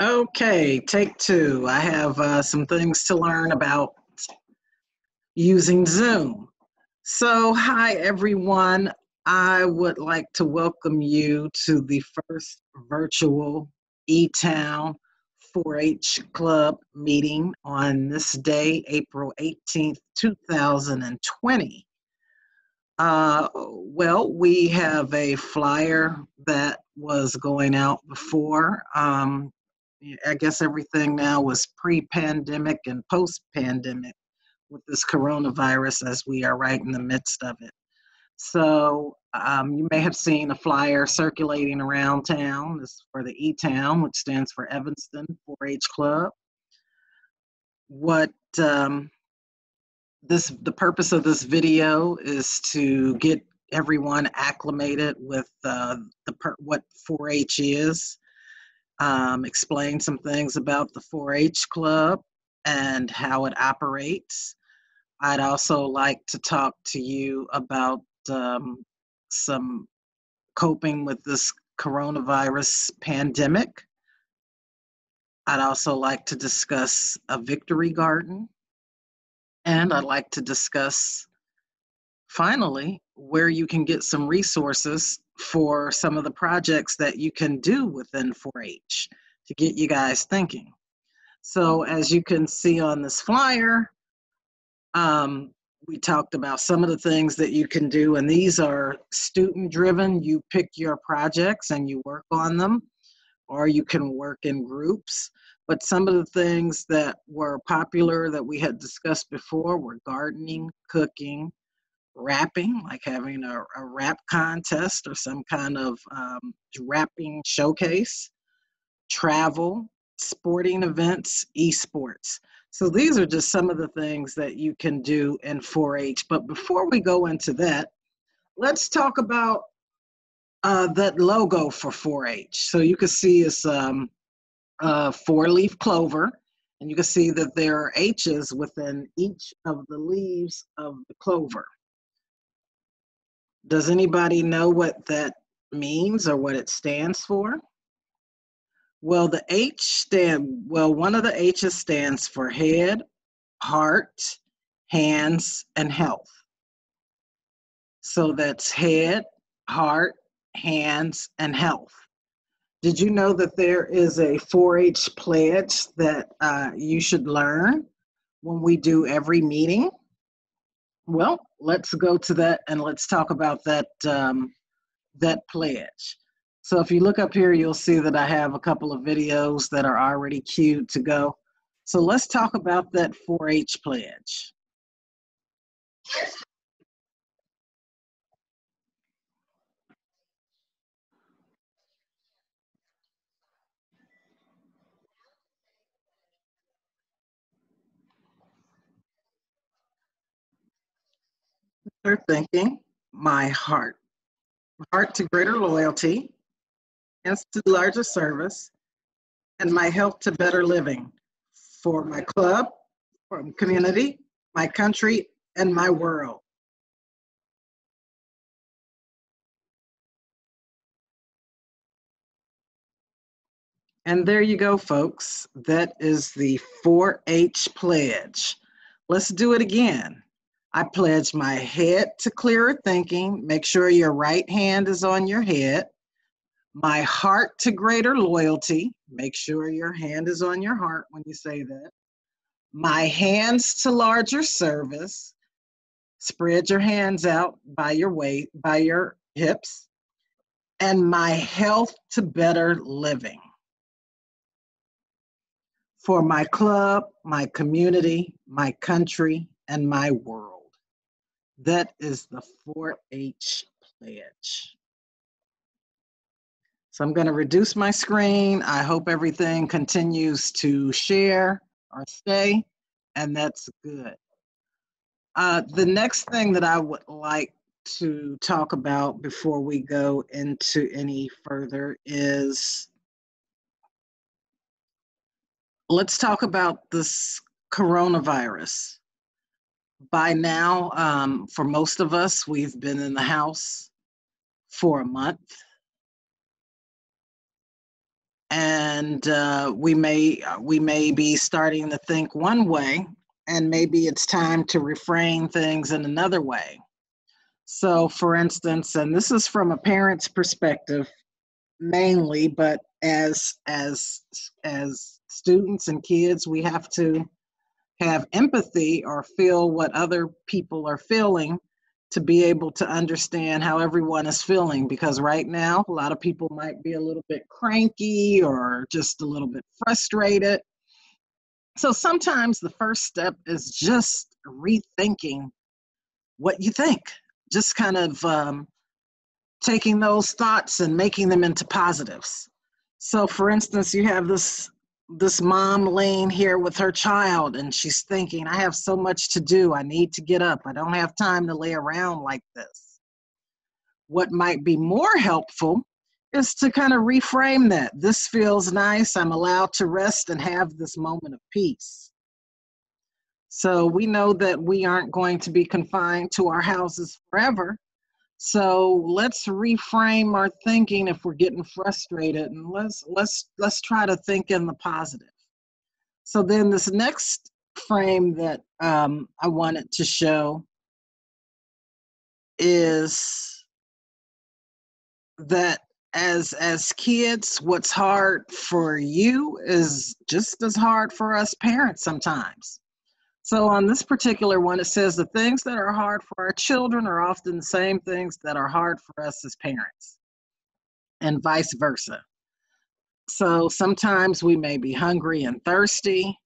Okay, take two. I have some things to learn about using Zoom. So, hi everyone. I would like to welcome you to the first virtual eTown 4-H Club meeting on this day, April 18th, 2020. Well, we have a flyer that was going out before. I guess everything now was pre-pandemic and post-pandemic with this coronavirus as we are right in the midst of it. So you may have seen a flyer circulating around town. This is for the E-Town, which stands for Evanston 4-H Club. What the purpose of this video is to get everyone acclimated with what 4-H is, explain some things about the 4-H club and how it operates. I'd also like to talk to you about some coping with this coronavirus pandemic. I'd also like to discuss a victory garden. And I'd like to discuss, finally, where you can get some resources for some of the projects that you can do within 4-H to get you guys thinking. So as you can see on this flyer, we talked about some of the things that you can do, and these are student-driven. You pick your projects and you work on them, or you can work in groups. But some of the things that were popular that we had discussed before were gardening, cooking, rapping, like having a rap contest or some kind of rapping showcase, travel, sporting events, esports. So these are just some of the things that you can do in 4-H. But before we go into that, let's talk about that logo for 4-H. So you can see it's four-leaf clover, and you can see that there are H's within each of the leaves of the clover. Does anybody know what that means or what it stands for? Well, one of the H's stands for head, heart, hands, and health. So that's head, heart, hands, and health. Did you know that there is a 4-H pledge that you should learn when we do every meeting? Well, let's go to that and let's talk about that, that pledge. So if you look up here, you'll see that I have a couple of videos that are already queued to go. So let's talk about that 4-H pledge. They're thinking, my heart to greater loyalty, hands to larger service, and my health to better living for my club, for my community, my country, and my world. And there you go, folks. That is the 4-H pledge. Let's do it again. I pledge my head to clearer thinking. Make sure your right hand is on your head. My heart to greater loyalty. Make sure your hand is on your heart when you say that. My hands to larger service. Spread your hands out by your hips. And my health to better living. For my club, my community, my country, and my world. That is the 4-H pledge. So I'm going to reduce my screen. I hope everything continues to share or stay, and that's good. The next thing that I would like to talk about before we go into any further is, let's talk about this coronavirus. By now, for most of us, we've been in the house for a month. And and we may be starting to think one way, and maybe it's time to reframe things in another way. So, for instance, and this is from a parent's perspective mainly, but as students and kids, we have to have empathy or feel what other people are feeling to be able to understand how everyone is feeling, because right now a lot of people might be a little bit cranky or just a little bit frustrated. So sometimes the first step is just rethinking what you think, just kind of taking those thoughts and making them into positives. So for instance, you have this mom laying here with her child, and she's thinking, I have so much to do. I need to get up. I don't have time to lay around like this. What might be more helpful is to kind of reframe that. This feels nice. I'm allowed to rest and have this moment of peace. So we know that we aren't going to be confined to our houses forever. So let's reframe our thinking if we're getting frustrated, and let's try to think in the positive. So then this next frame that I wanted to show is that as kids, what's hard for you is just as hard for us parents sometimes. So on this particular one, it says the things that are hard for our children are often the same things that are hard for us as parents, and vice versa. So sometimes we may be hungry and thirsty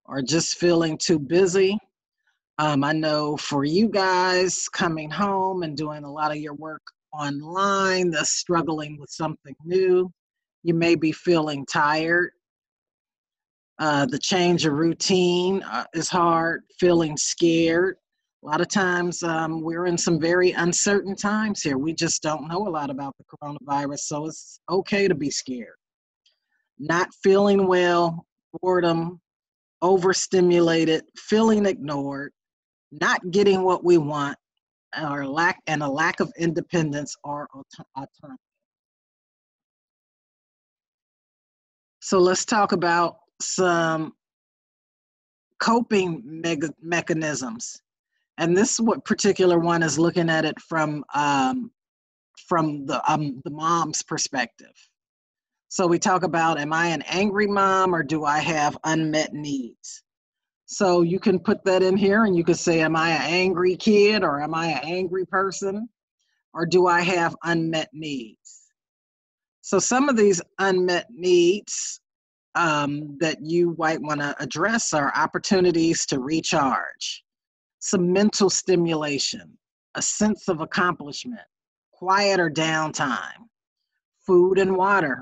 or just feeling too busy. I know for you guys coming home and doing a lot of your work online, that's struggling with something new, you may be feeling tired. The change of routine is hard, feeling scared. A lot of times we're in some very uncertain times here. We just don't know a lot about the coronavirus, so it's okay to be scared. Not feeling well, boredom, overstimulated, feeling ignored, not getting what we want, or a lack of independence or autonomy. So let's talk about some coping mechanisms. And this what particular one is looking at it from the mom's perspective. So we talk about, am I an angry mom or do I have unmet needs? So you can put that in here and you could say, am I an angry kid or am I an angry person or do I have unmet needs? So some of these unmet needs that you might want to address are opportunities to recharge, some mental stimulation, a sense of accomplishment, quiet or downtime, food and water.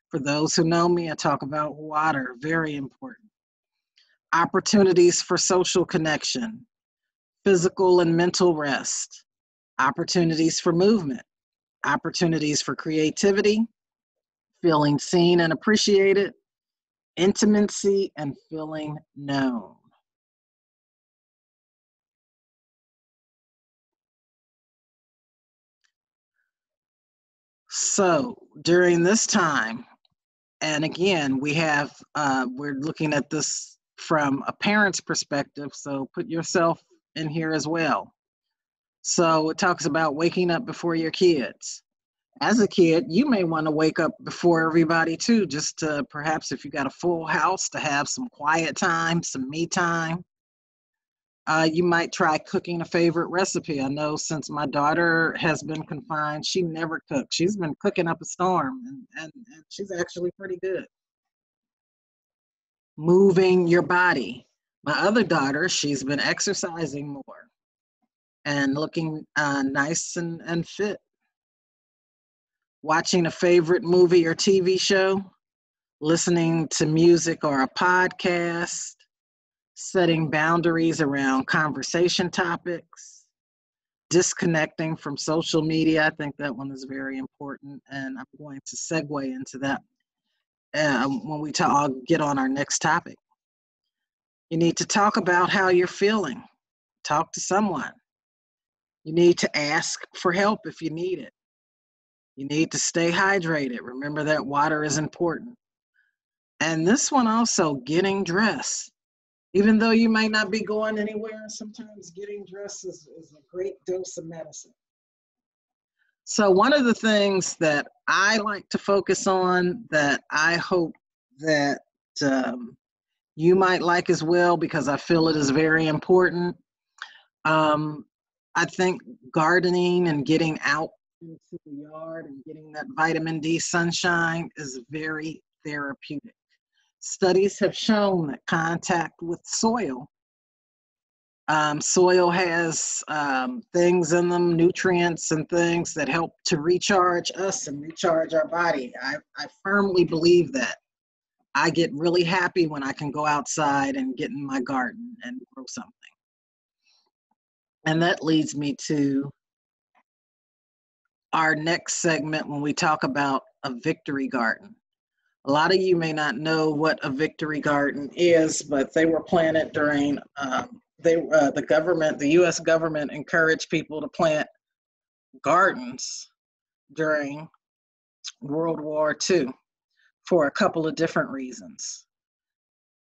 For those who know me, I talk about water, very important. Opportunities for social connection, physical and mental rest, opportunities for movement, opportunities for creativity, feeling seen and appreciated, intimacy, and feeling known. So during this time, and again, we're looking at this from a parent's perspective, so put yourself in here as well. So it talks about waking up before your kids. As a kid, you may want to wake up before everybody too, just to perhaps if you got a full house to have some quiet time, some me time. You might try cooking a favorite recipe. I know since my daughter has been confined, she never cooks. She's been cooking up a storm, and she's actually pretty good. Moving your body. My other daughter, she's been exercising more and looking nice and fit. Watching a favorite movie or TV show, listening to music or a podcast, setting boundaries around conversation topics, disconnecting from social media. I think that one is very important, and I'm going to segue into that when I'll get on our next topic. You need to talk about how you're feeling. Talk to someone. You need to ask for help if you need it. You need to stay hydrated. Remember that water is important. And this one also, getting dressed. Even though you might not be going anywhere, sometimes getting dressed is a great dose of medicine. So one of the things that I like to focus on that I hope that you might like as well, because I feel it is very important. I think gardening and getting out into the yard and getting that vitamin D sunshine is very therapeutic. Studies have shown that contact with soil, soil has things in them, nutrients and things that help to recharge us and recharge our body. I firmly believe that. I get really happy when I can go outside and get in my garden and grow something. And that leads me to our next segment when we talk about a victory garden. A lot of you may not know what a victory garden is, but they were planted during, the government, the US government encouraged people to plant gardens during World War II for a couple of different reasons.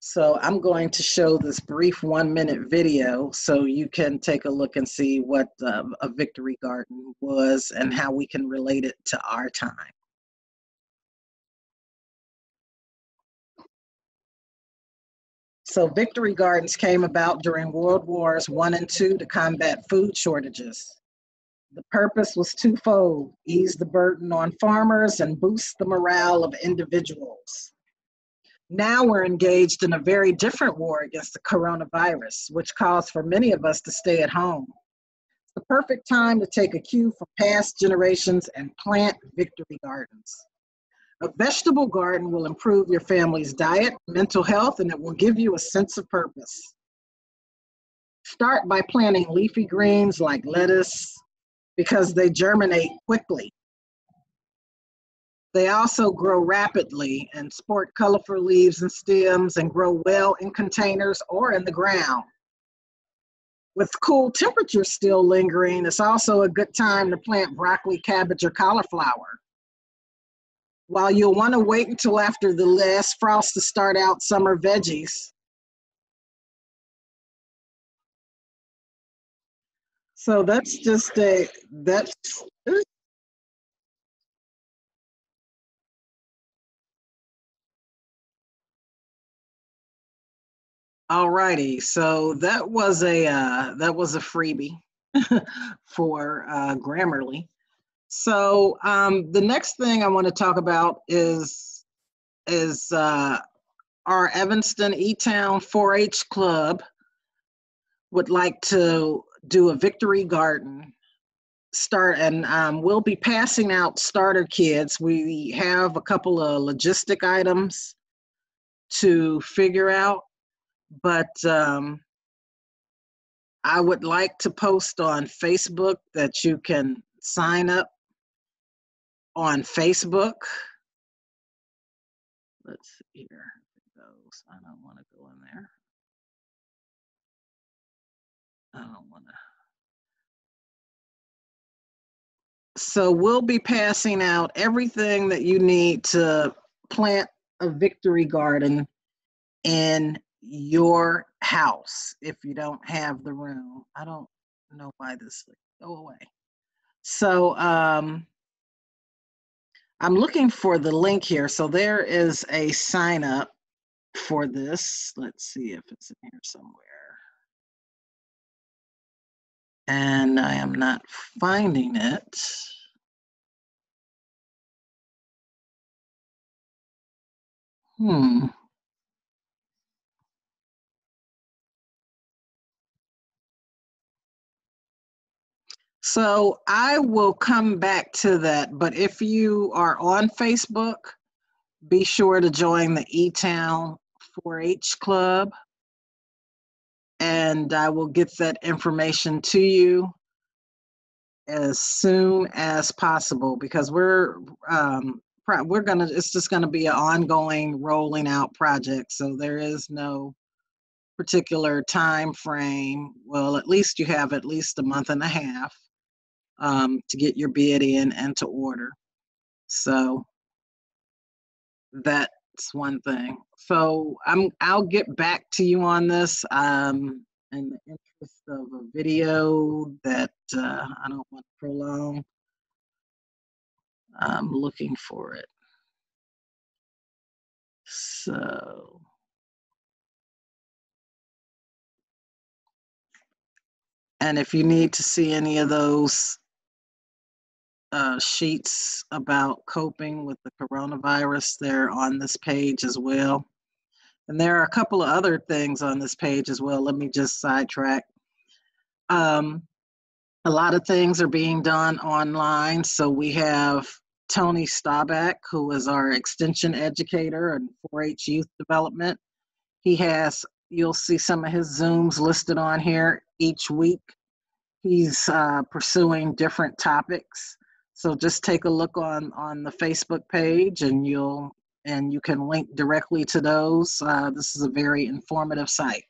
So I'm going to show this brief 1-minute video so you can take a look and see what a victory garden was and how we can relate it to our time. So victory gardens came about during World Wars I and II to combat food shortages. The purpose was twofold: ease the burden on farmers and boost the morale of individuals. Now we're engaged in a very different war against the coronavirus, which calls for many of us to stay at home. It's the perfect time to take a cue from past generations and plant victory gardens. A vegetable garden will improve your family's diet, mental health, and it will give you a sense of purpose. Start by planting leafy greens like lettuce because they germinate quickly. They also grow rapidly and sport colorful leaves and stems and grow well in containers or in the ground. With cool temperatures still lingering, it's also a good time to plant broccoli, cabbage, or cauliflower. While you'll want to wait until after the last frost to start out summer veggies, so that's just that's all righty. So that was a freebie for Grammarly. So the next thing I want to talk about is our Evanston E-Town 4-H Club would like to do a victory garden start, and we'll be passing out starter kits. We have a couple of logistic items to figure out, but I would like to post on Facebook that you can sign up on Facebook. Let's see here. It goes. I don't want to go in there. I don't want to. So we'll be passing out everything that you need to plant a victory garden in your house if you don't have the room. I don't know why this go away. So I'm looking for the link here. So there is a sign up for this. Let's see if it's in here somewhere. And I am not finding it. So I will come back to that, but if you are on Facebook, be sure to join the E-Town 4-H Club, and I will get that information to you as soon as possible, because it's just gonna be an ongoing rolling out project. So there is no particular time frame. Well, at least you have at least a month and a half to get your bid in and to order. So that That's one thing. So I'll get back to you on this. In the interest of a video that I don't want to prolong. I'm looking for it. So. And if you need to see any of those sheets about coping with the coronavirus, they're on this page as well. And there are a couple of other things on this page as well. Let me just sidetrack. A lot of things are being done online. So we have Tony Staubach, who is our extension educator in 4-H youth development. You'll see some of his Zooms listed on here each week. He's pursuing different topics. So just take a look on the Facebook page and you can link directly to those. This is a very informative site.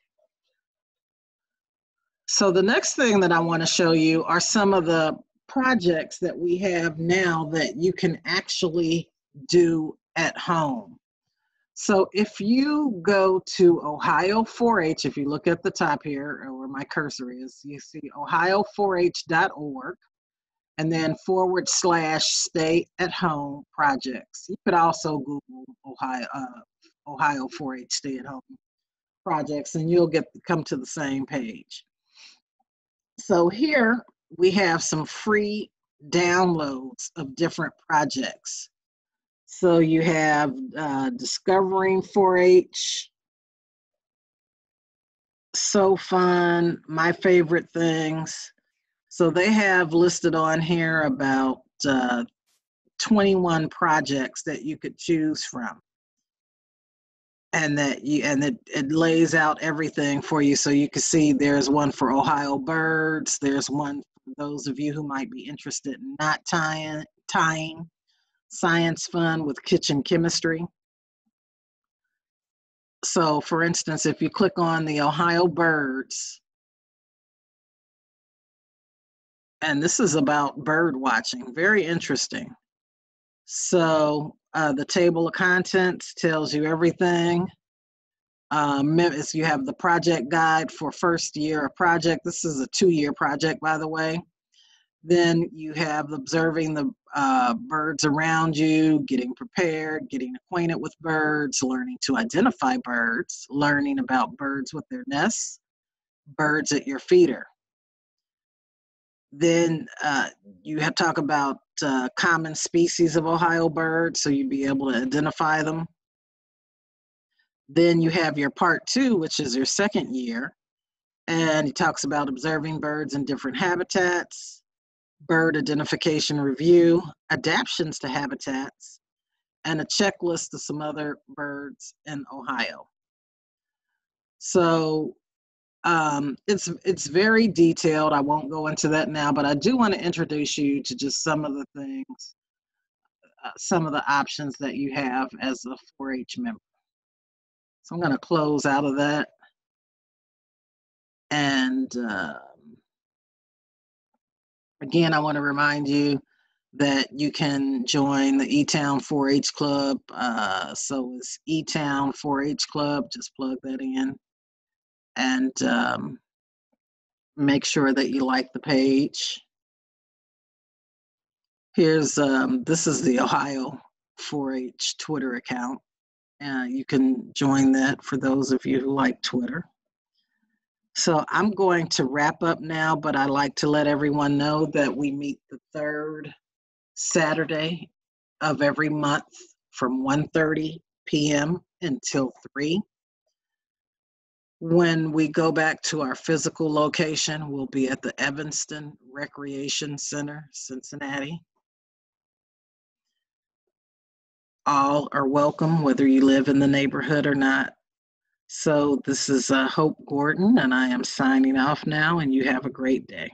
So the next thing that I want to show you are some of the projects that we have now that you can actually do at home. So if you go to Ohio 4-H, if you look at the top here, or where my cursor is, you see ohio4h.org, and then /stay-at-home projects. You could also Google Ohio 4-H stay-at-home projects, and you'll come to the same page. So here we have some free downloads of different projects. So you have Discovering 4-H, So Fun, My Favorite Things. So they have listed on here about 21 projects that you could choose from. And it lays out everything for you. So you can see there's one for Ohio birds. There's one for those of you who might be interested in knot tying. Science fun with kitchen chemistry. So for instance, if you click on the Ohio birds, and this is about bird watching, very interesting. So the table of contents tells you everything. You have the project guide for first year of project. This is a 2-year project, by the way. Then you have observing the birds around you, getting prepared, getting acquainted with birds, learning to identify birds, learning about birds with their nests, birds at your feeder. Then you have talk about common species of Ohio birds, so you'd be able to identify them. Then you have your part 2, which is your second year, and he talks about observing birds in different habitats, bird identification review, adaptations to habitats, and a checklist of some other birds in Ohio. So it's very detailed. I won't go into that now, but I do want to introduce you to just some of the things, some of the options that you have as a 4-H member. So I'm going to close out of that. And again, I want to remind you that you can join the eTown 4-H Club. So it's eTown 4-H Club, just plug that in. And make sure that you like the page. Here's, this is the Ohio 4-H Twitter account. You can join that for those of you who like Twitter. So I'm going to wrap up now, but I like to let everyone know that we meet the 3rd Saturday of every month from 1:30 p.m. until 3. When we go back to our physical location, we'll be at the Evanston Recreation Center, Cincinnati. All are welcome, whether you live in the neighborhood or not. So this is Hope Gordon, and I am signing off now, and you have a great day.